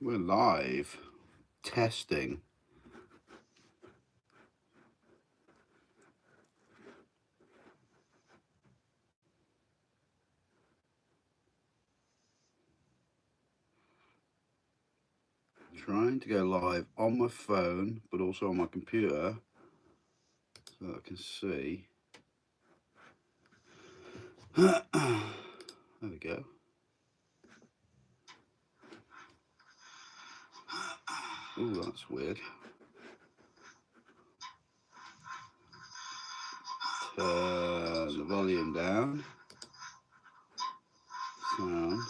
We're live. Testing. Trying to go live on my phone, but also on my computer, so that I can see. There we go. Oh, that's weird. Turn the volume down. Sound.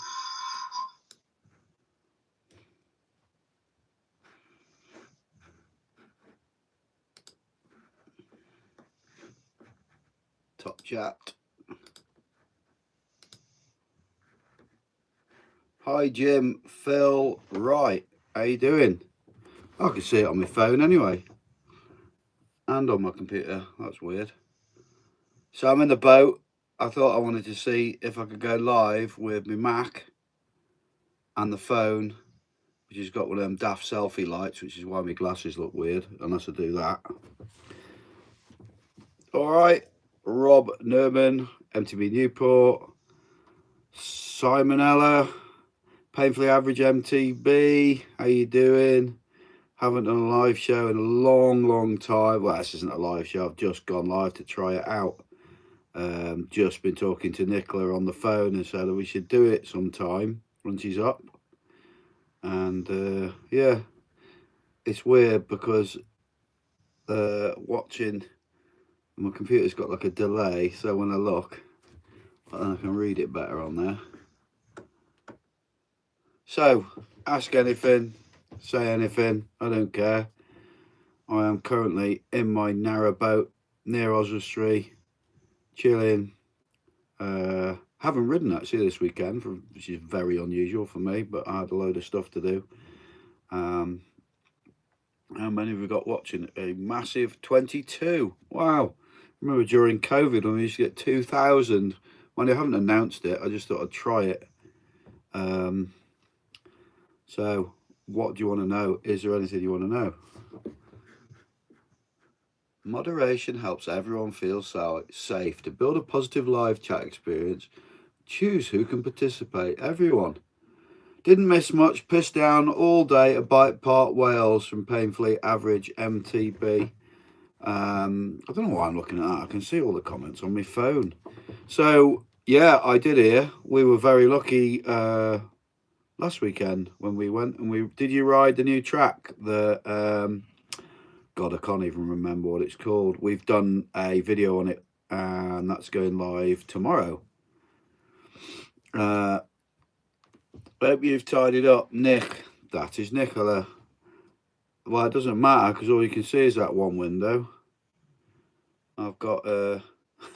Top chat. Hi Jim, Phil, right, how you doing? I can see it on my phone anyway. And on my computer, that's weird. So I'm in the boat. I thought I wanted to see if I could go live with my Mac and the phone, which has got one of them daft selfie lights, which is why my glasses look weird, unless I do that. Alright, Rob Nerman, MTB Newport, Simonella, Painfully Average MTB, how you doing? Haven't done a live show in a long time. Well, this isn't a live show, I've just gone live to try it out. Just been talking to Nicola on the phone and said that we should do it sometime when she's up. And yeah, it's weird because watching, my computer's got like a delay, so when I look, I can read it better on there. So, ask anything, say anything, I don't care. I am currently in my narrow boat near Oswestry, chilling. Haven't ridden actually this weekend, which is very unusual for me, but I had a load of stuff to do. How many have we got watching? A massive 22. Wow. Remember during COVID when we used to get 2,000. When they haven't announced it, I just thought I'd try it. So what do you want to know? Is there anything you want to know? Moderation helps everyone feel safe. To build a positive live chat experience, choose who can participate. Everyone. Didn't miss much. Pissed down all day at Bike Park, Wales from Painfully Average MTB. I don't know why I'm looking at that. I can see all the comments on my phone. So, yeah, I did hear. We were very lucky last weekend when we went. And did you ride the new track? God, I can't even remember what it's called. We've done a video on it, and that's going live tomorrow. Hope you've tidied up, Nick. That is Nicola. Well, it doesn't matter because all you can see is that one window. I've got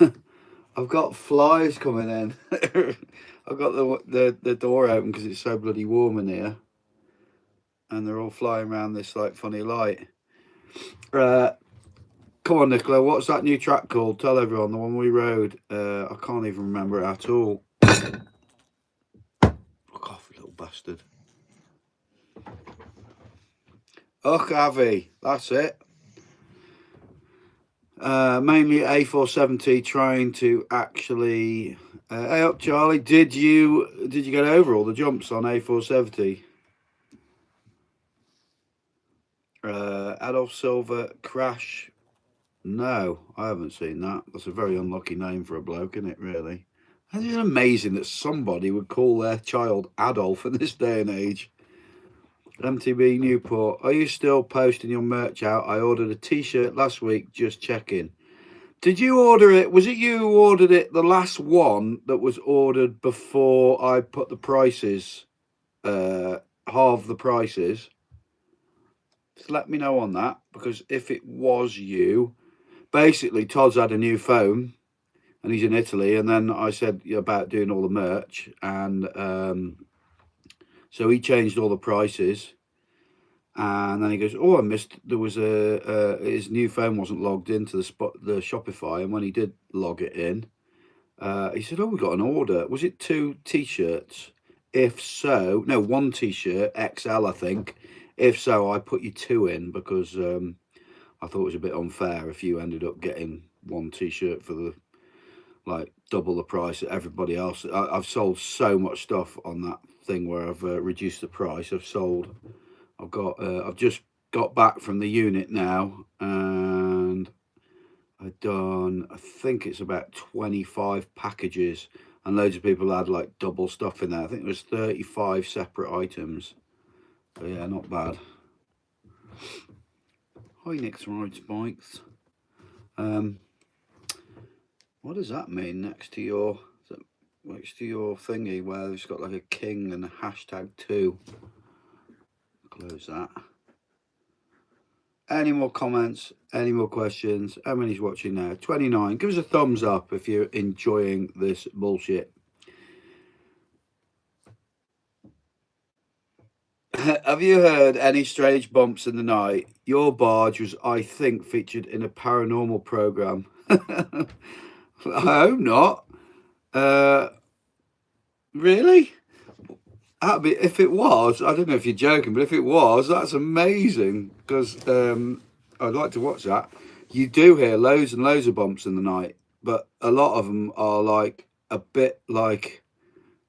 I've got flies coming in. I've got the door open because it's so bloody warm in here, and they're all flying around this like funny light. Come on, Nicola. What's that new track called? Tell everyone. The one we rode. I can't even remember it at all. Fuck off, little bastard. Ugh, Avi. That's it. Mainly A470, trying to actually. Hey up, Charlie. Did you get over all the jumps on A470? Adolf Silver Crash. No, I haven't seen that. That's a very unlucky name for a bloke, isn't it, really? And it's amazing that somebody would call their child Adolf in this day and age. MTB Newport, are you still posting your merch out? I ordered a t-shirt last week, just checking. Did you order it? Was it you who ordered it, the last one that was ordered before I put the prices, halve the prices? Just let me know on that, because if it was you, basically Todd's had a new phone and he's in Italy, and then I said about doing all the merch, and so he changed all the prices, and then he goes, oh, I missed, there was his new phone wasn't logged into the Shopify, and when he did log it in, he said, oh, we got an order. Was it 2 t-shirts? If so, no, 1 t-shirt, XL, I think. If so, I put you 2 in because I thought it was a bit unfair if you ended up getting 1 t-shirt for the like double the price of everybody else. I've sold so much stuff on that thing where I've reduced the price. I've just got back from the unit now, and I've done, I think it's about 25 packages, and loads of people had like double stuff in there. I think there was 35 separate items. But yeah, not bad. Hi, Nick's Rides Bikes. What does that mean next to your thingy where it's got like a king and a #2? Close that. Any more comments? Any more questions? How many's watching now? 29. Give us a thumbs up if you're enjoying this bullshit. Have you heard any strange bumps in the night? Your barge was, I think, featured in a paranormal program. I hope not. Really? If it was, I don't know if you're joking, but if it was, that's amazing, because I'd like to watch that. You do hear loads and loads of bumps in the night, but a lot of them are like a bit like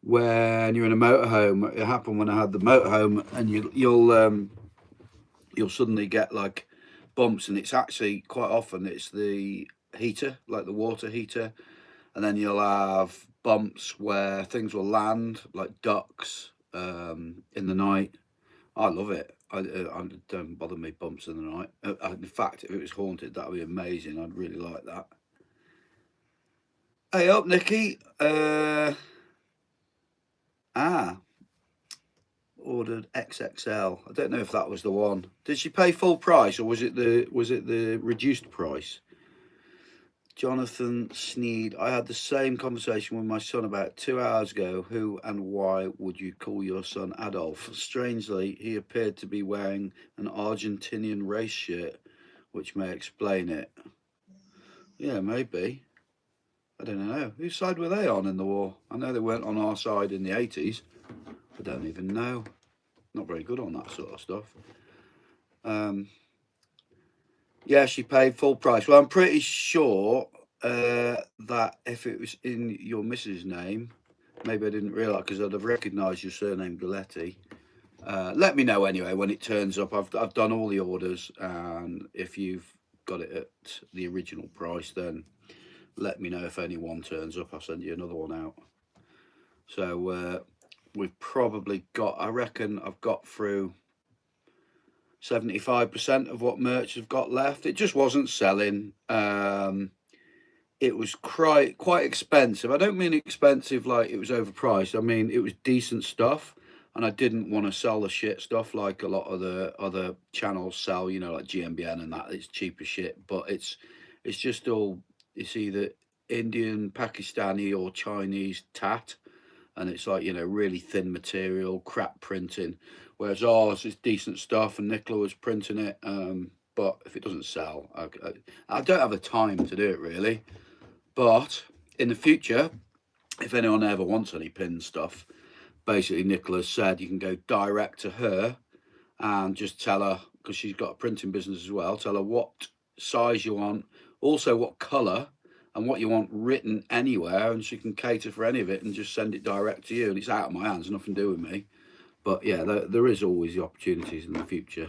when you're in a motorhome. It happened when I had the motorhome, and you'll suddenly get like bumps, and it's actually quite often it's the heater, like the water heater, and then you'll have bumps where things will land, like ducks, in the night. I love it. I don't bother me bumps in the night. In fact, if it was haunted, that would be amazing. I'd really like that. Hey up, Nikki. Ordered XXL. I don't know if that was the one. Did she pay full price, or was it the reduced price? Jonathan Sneed, I had the same conversation with my son about 2 hours ago. Who and why would you call your son Adolf? Strangely, he appeared to be wearing an Argentinian race shirt, which may explain it. Yeah, maybe. I don't know. Whose side were they on in the war? I know they weren't on our side in the 80s. I don't even know. Not very good on that sort of stuff. Yeah, she paid full price. Well, I'm pretty sure that if it was in your missus' name, maybe I didn't realise, because I'd have recognised your surname, Galletti. Let me know anyway when it turns up. I've done all the orders, and if you've got it at the original price, then let me know if any one turns up. I'll send you another one out. So we've probably got, I reckon I've got through 75% of what merch have got left. It just wasn't selling. It was quite expensive. I don't mean expensive like it was overpriced. I mean it was decent stuff, and I didn't want to sell the shit stuff like a lot of the other channels sell, you know, like GMBN and that. It's cheap as shit, but it's just all, it's either Indian, Pakistani or Chinese tat, and it's like, you know, really thin material, crap printing, whereas ours is decent stuff, and Nicola was printing it. But if it doesn't sell, I don't have the time to do it really. But in the future, if anyone ever wants any pin stuff, basically Nicola said you can go direct to her and just tell her, because she's got a printing business as well, tell her what size you want, also what colour, and what you want written anywhere, and she can cater for any of it and just send it direct to you, and it's out of my hands, nothing to do with me. But yeah, there is always the opportunities in the future.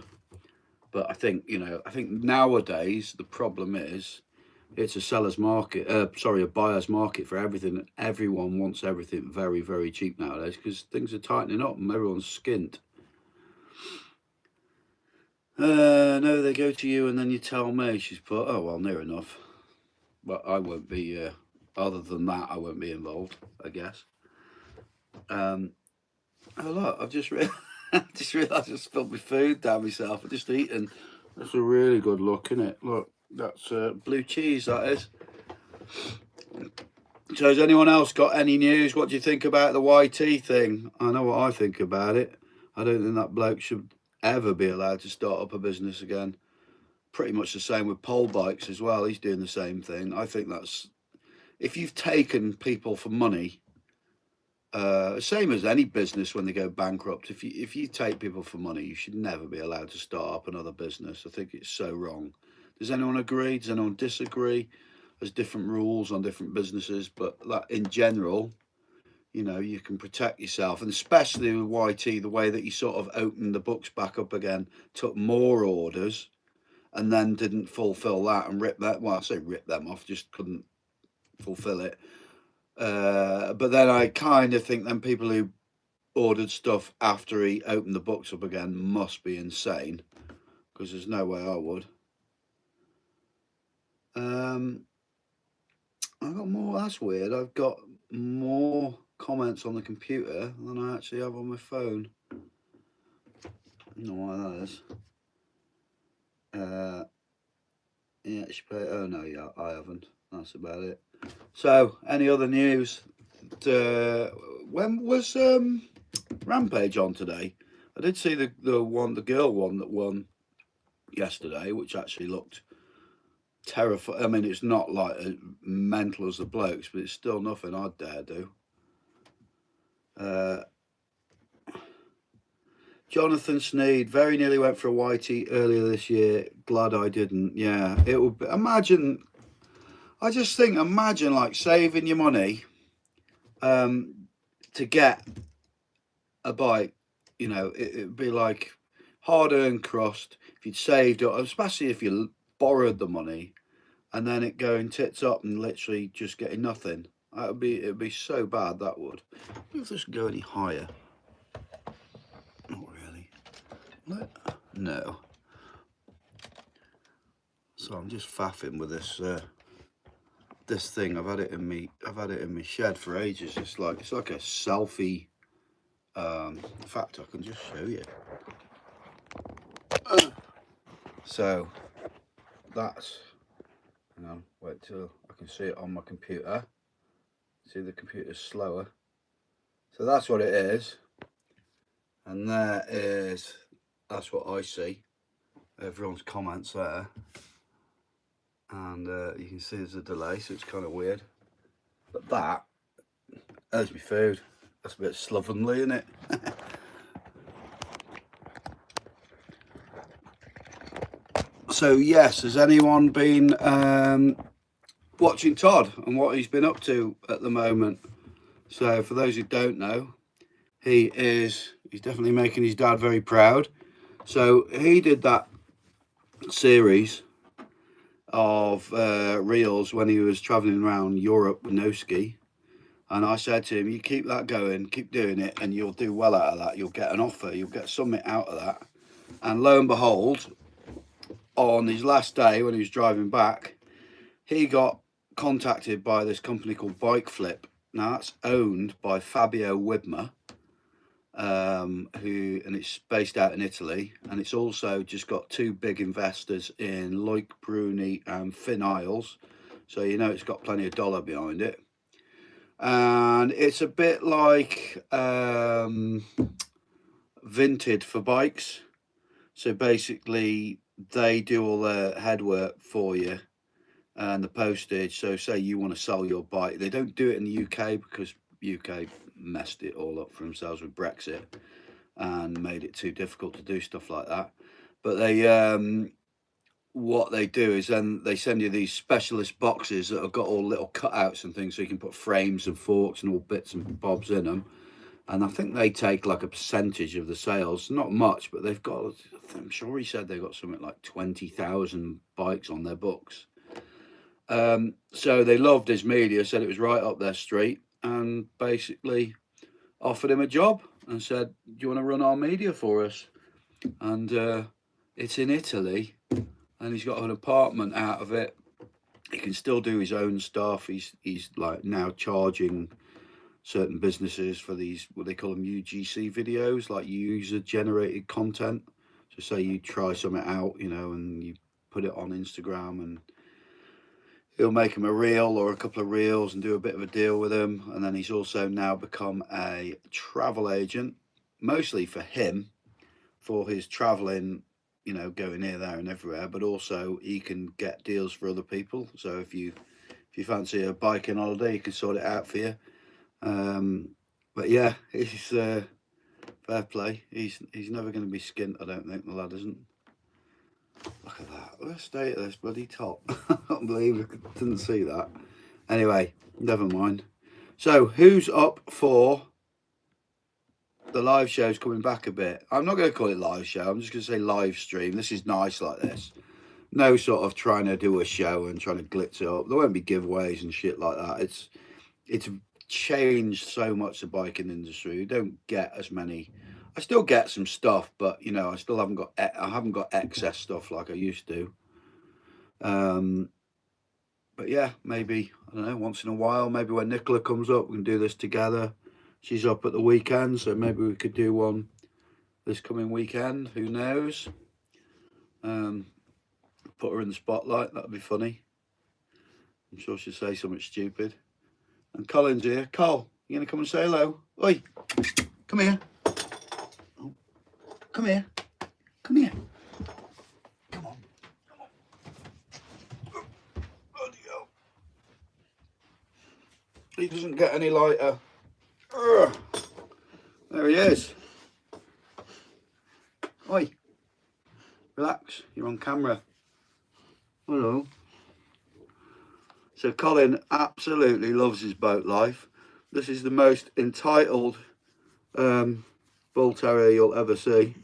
But I think, you know, I think nowadays the problem is it's a seller's market, a buyer's market for everything. Everyone wants everything very, very cheap nowadays because things are tightening up and everyone's skint. No, they go to you and then you tell me. She's put, oh, well, near enough. But I won't be, other than that, I won't be involved, I guess. Oh, look, I've just realised I spilled my food down myself. I've just eaten. That's a really good look, isn't it? Look, that's blue cheese, that is. So has anyone else got any news? What do you think about the YT thing? I know what I think about it. I don't think that bloke should ever be allowed to start up a business again. Pretty much the same with pole bikes as well. He's doing the same thing. I think that's, if you've taken people for money, Same as any business when they go bankrupt. If you take people for money, you should never be allowed to start up another business. I think it's so wrong. Does anyone agree? Does anyone disagree? There's different rules on different businesses, but that in general, you know, you can protect yourself, and especially with YT, the way that you sort of opened the books back up again, took more orders, and then didn't fulfill that and rip that. Well, I say rip them off, just couldn't fulfill it. But then I kind of think then people who ordered stuff after he opened the books up again must be insane, because there's no way I would. I've got more. That's weird. I've got more comments on the computer than I actually have on my phone. I don't know why that is. Yeah, oh no, yeah, I haven't. That's about it. So, any other news? When was Rampage on today? I did see the girl one that won yesterday, which actually looked terrifying. I mean, it's not like as mental as the blokes, but it's still nothing I'd dare do. Jonathan Sneed very nearly went for a YT earlier this year. Glad I didn't. Yeah, it would be, imagine. I just think, imagine like saving your money to get a bike. You know, it'd be like hard-earned crust if you'd saved up, especially if you borrowed the money, and then it going tits up and literally just getting nothing. It'd be so bad, that would. I wonder if this can go any higher. Not really. No. So I'm just faffing with this this thing. I've had it in my shed for ages. It's like a selfie. In fact, I can just show you. So that's, hang on, wait till I can see it on my computer. See, the computer's slower. So that's what it is, and that's what I see. Everyone's comments there, and you can see there's a delay, so it's kind of weird. But there's my food. That's a bit slovenly, isn't it? So yes, has anyone been watching Todd and what he's been up to at the moment? So for those who don't know, he's definitely making his dad very proud. So he did that series of reels when he was traveling around Europe with no ski, and I said to him, you keep that going, keep doing it, and you'll do well out of that. You'll get an offer, you'll get something out of that. And lo and behold, on his last day when he was driving back, he got contacted by this company called Bike Flip. Now that's owned by Fabio Widmer, and it's based out in Italy, and it's also just got two big investors in Loic Bruni and Finn Isles, so you know it's got plenty of dollar behind it. And it's a bit like Vinted for bikes. So basically they do all the headwork for you and the postage. So say you want to sell your bike, they don't do it in the UK because UK messed it all up for themselves with Brexit and made it too difficult to do stuff like that. But they what they do is then they send you these specialist boxes that have got all little cutouts and things, so you can put frames and forks and all bits and bobs in them. And I think they take like a percentage of the sales, not much, but they've got, I'm sure he said they've got something like 20,000 bikes on their books. So they loved his media, said it was right up their street, and basically offered him a job and said, do you want to run our media for us? And it's in Italy, and he's got an apartment out of it. He can still do his own stuff. He's like now charging certain businesses for these, what they call them, UGC videos, like user generated content. So say you try something out, you know, and you put it on Instagram, and he'll make them a reel or a couple of reels and do a bit of a deal with them. And then he's also now become a travel agent, mostly for him, for his traveling, you know, going here, there and everywhere, but also he can get deals for other people. So if you fancy a biking holiday, he can sort it out for you. But yeah, he's fair play. He's never going to be skint, I don't think. The lad isn't. Look at that. Let's stay at this bloody top. I can't believe I didn't see that. Anyway, never mind. So, who's up for the live show's coming back a bit? I'm not going to call it live show. I'm just going to say live stream. This is nice like this. No sort of trying to do a show and trying to glitz it up. There won't be giveaways and shit like that. It's changed so much the biking industry. You don't get as many. I still get some stuff, but you know, I haven't got excess stuff like I used to. But yeah, maybe, I don't know, once in a while, maybe when Nicola comes up, we can do this together. She's up at the weekend, so maybe we could do one this coming weekend. Who knows? Put her in the spotlight. That'd be funny. I'm sure she'll say something stupid. And Colin's here. Col, you gonna come and say hello? Oi, come here. Oh, come here. Come here. Come on. Come on. Bloody hell. He doesn't get any lighter. Urgh. There he is. Oi. Relax. You're on camera. Hello. So Colin absolutely loves his boat life. This is the most entitled bull terrier you'll ever see.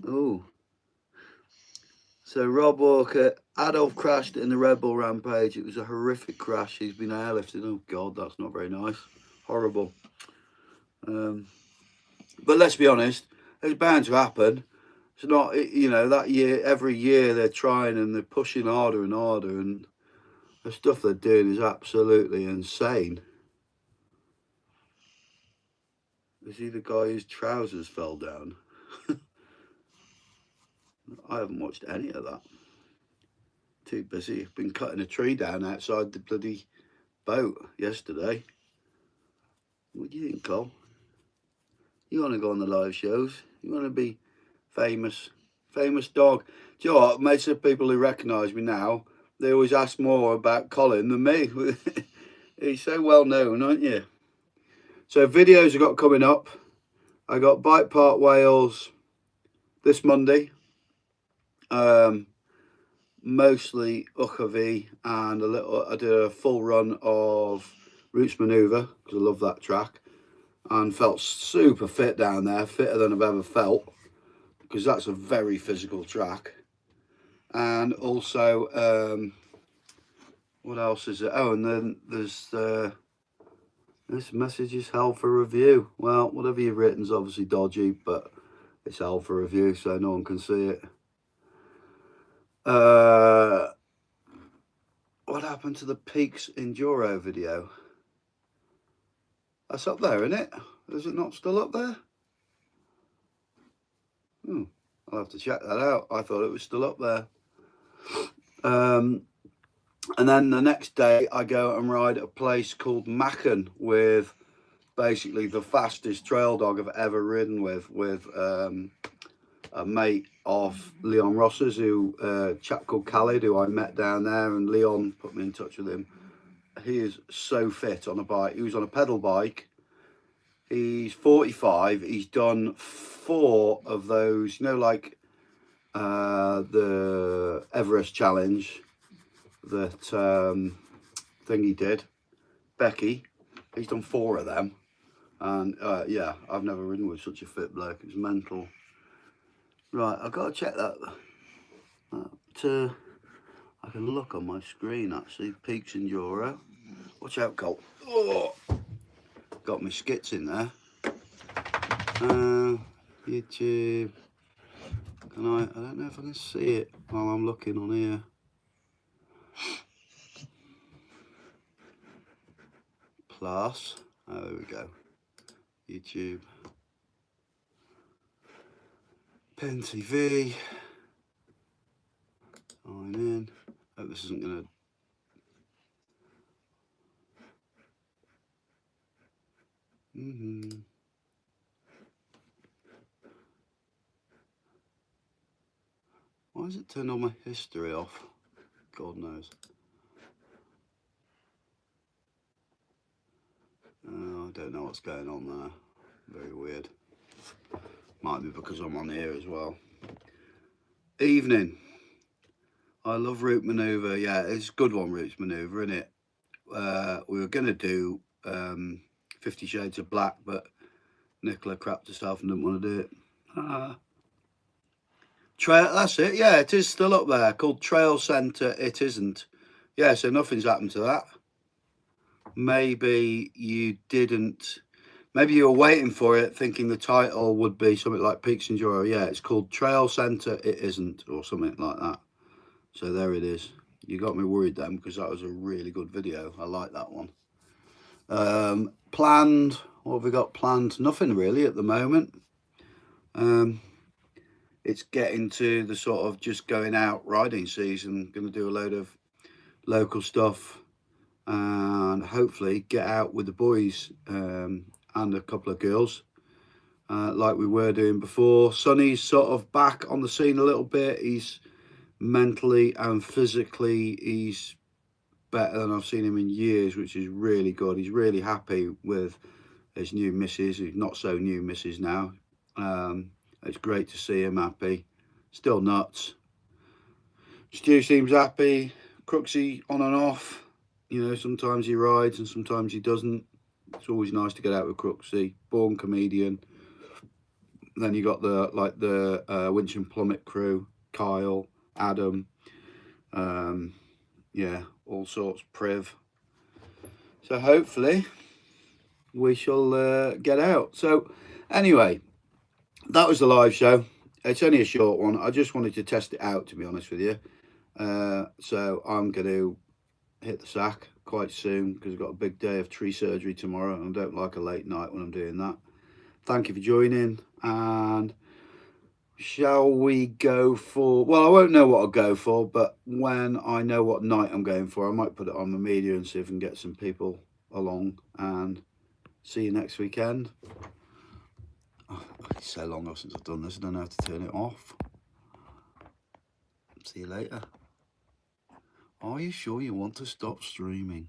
Oh. So Rob Walker, Adolf crashed in the Red Bull Rampage. It was a horrific crash. He's been airlifted. Oh God, that's not very nice. Horrible. But let's be honest, it's bound to happen. It's not, you know, that year, every year they're trying and they're pushing harder and harder, and the stuff they're doing is absolutely insane. Is he the guy whose trousers fell down? I haven't watched any of that. Too busy. I've been cutting a tree down outside the bloody boat yesterday. What do you think, Cole? You want to go on the live shows? You want to be famous? Famous dog. Do you know what? Most of the people who recognise me now, they always ask more about Colin than me. He's so well known, aren't you? So videos I got coming up. I got Bike Park Wales this Monday. Mostly Uchavi and a little. I did a full run of Roots Manoeuvre because I love that track, and felt super fit down there, fitter than I've ever felt, because that's a very physical track. And also, what else is it? Oh, and then there's this message is held for review. Well, whatever you've written is obviously dodgy, but it's held for review, so no one can see it. What happened to the Peaks Enduro video? That's up there, isn't it? Is it not still up there? I'll have to check that out. I thought it was still up there. And then the next day I go and ride at a place called Macon with basically the fastest trail dog I've ever ridden with a mate of Leon Ross's, a chap called Khalid, who I met down there, and Leon put me in touch with him. He is so fit on a bike. He was on a pedal bike. He's 45. He's done 4 of those, you know, like the Everest challenge, that thing he did, Becky. He's done 4 of them, and yeah, I've never ridden with such a fit bloke. It's mental. Right, I've got to check that. I can look on my screen actually. Peaks Enduro. Watch out, Colt. Oh, got my skits in there. YouTube. Can I don't know if I can see it while I'm looking on here. Plus, oh, there we go. YouTube. PINNETTV. Sign in. Hope this isn't gonna. Why has it turned all my history off? God knows. I don't know what's going on there. Very weird. Might be because I'm on here as well. Evening. I love root manoeuvre. Yeah, it's a good one, root manoeuvre, isn't it? We were going to do 50 Shades of Black, but Nicola crapped herself and didn't want to do it. Trail, that's it. Yeah, it is still up there, called Trail Centre. It isn't. Yeah, so nothing's happened to that. Maybe you didn't. Maybe you were waiting for it, thinking the title would be something like Peaks and Joy. Yeah, it's called Trail Centre. It isn't, or something like that. So there it is. You got me worried then, because that was a really good video. I like that one. Planned. What have we got planned? Nothing really at the moment. It's getting to the sort of just going out riding season. Going to do a load of local stuff and hopefully get out with the boys and a couple of girls like we were doing before. Sonny's sort of back on the scene a little bit. He's mentally and physically, he's better than I've seen him in years, which is really good. He's really happy with his new missus, his not so new missus now. It's great to see him happy. Still nuts. Stu seems happy. Crooksy on and off. You know, sometimes he rides and sometimes he doesn't. It's always nice to get out with Crooksy. Born comedian. Then you got the Winch and Plummet crew. Kyle, Adam. Yeah, all sorts. Priv. So hopefully we shall get out. So anyway, that was the live show. It's only a short one. I just wanted to test it out, to be honest with you. So I'm going to hit the sack quite soon because I've got a big day of tree surgery tomorrow and I don't like a late night when I'm doing that. Thank you for joining, and shall we go for, well, I won't know what I'll go for, but when I know what night I'm going for, I might put it on the media and see if I can get some people along, and see you next weekend. Oh, it's so long since I've done this, I don't know how to turn it off. See you later. Are you sure you want to stop streaming?